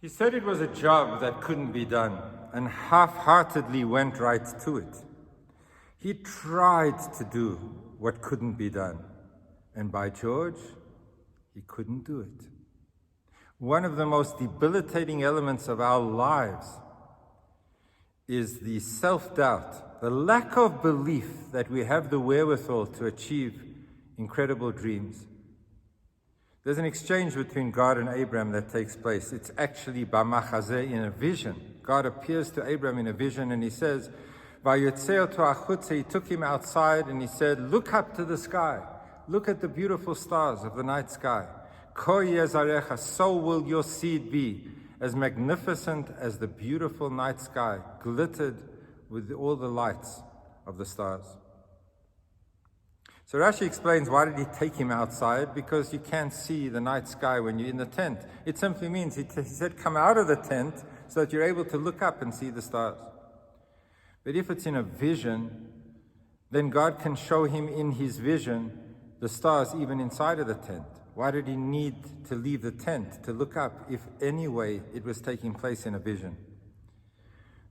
He said it was a job that couldn't be done and half-heartedly went right to it. He tried to do what couldn't be done, and by George, he couldn't do it. One of the most debilitating elements of our lives is the self-doubt, the lack of belief that we have the wherewithal to achieve incredible dreams. There's an exchange between God and Abraham that takes place. It's actually b'machazeh, in a vision. God appears to Abraham in a vision and he says, Vayotzeo to achutze, he took him outside and he said, look up to the sky. Look at the beautiful stars of the night sky. Ko yezarecha, so will your seed be, as magnificent as the beautiful night sky, glittered with all the lights of the stars. So Rashi explains, why did he take him outside? Because you can't see the night sky when you're in the tent. It simply means, he said, come out of the tent so that you're able to look up and see the stars. But if it's in a vision, then God can show him in his vision the stars even inside of the tent. Why did he need to leave the tent to look up if anyway it was taking place in a vision?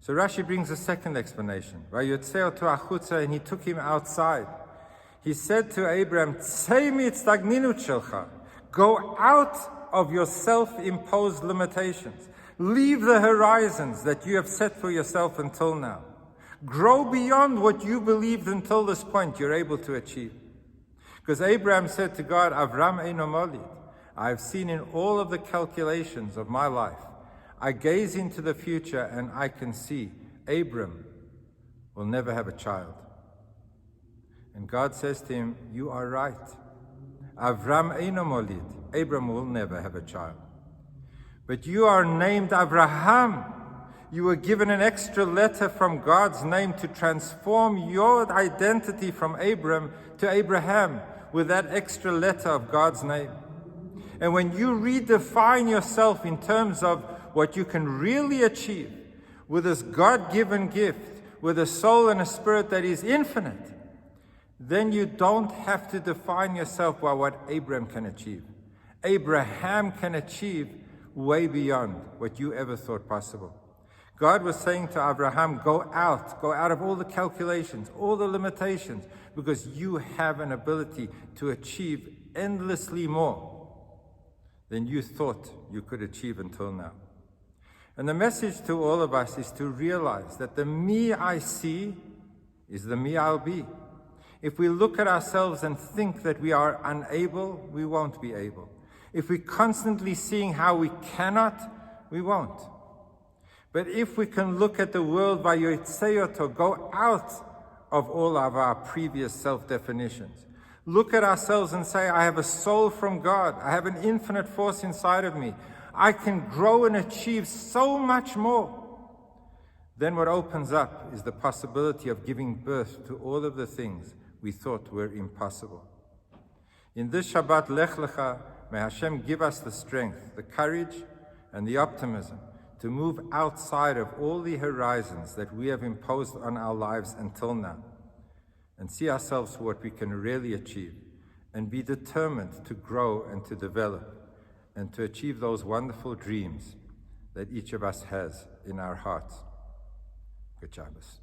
So Rashi brings a second explanation. Vayotzeo to achutza, and he took him outside. He said to Abraham, go out of your self-imposed limitations. Leave the horizons that you have set for yourself until now. Grow beyond what you believed until this point you're able to achieve. Because Abraham said to God, Avram eino molid, I have seen in all of the calculations of my life, I gaze into the future and I can see Abram will never have a child. And God says to him, you are right. Avram eino molid, Abram will never have a child. But you are named Abraham. You were given an extra letter from God's name to transform your identity from Abram to Abraham with that extra letter of God's name. And when you redefine yourself in terms of what you can really achieve with this God-given gift, with a soul and a spirit that is infinite, then you don't have to define yourself by what Abraham can achieve. Abraham can achieve way beyond what you ever thought possible. God was saying to Abraham, go out of all the calculations, all the limitations, because you have an ability to achieve endlessly more than you thought you could achieve until now. And the message to all of us is to realize that the me I see is the me I'll be. If we look at ourselves and think that we are unable, we won't be able. If we're constantly seeing how we cannot, we won't. But if we can look at the world by Yoitzeyoto, go out of all of our previous self-definitions. Look at ourselves and say, I have a soul from God. I have an infinite force inside of me. I can grow and achieve so much more. Then what opens up is the possibility of giving birth to all of the things we thought were impossible. In this Shabbat LECHA, may Hashem give us the strength, the courage, and the optimism to move outside of all the horizons that we have imposed on our lives until now, and see ourselves for what we can really achieve, and be determined to grow and to develop, and to achieve those wonderful dreams that each of us has in our hearts. Good Shabbos.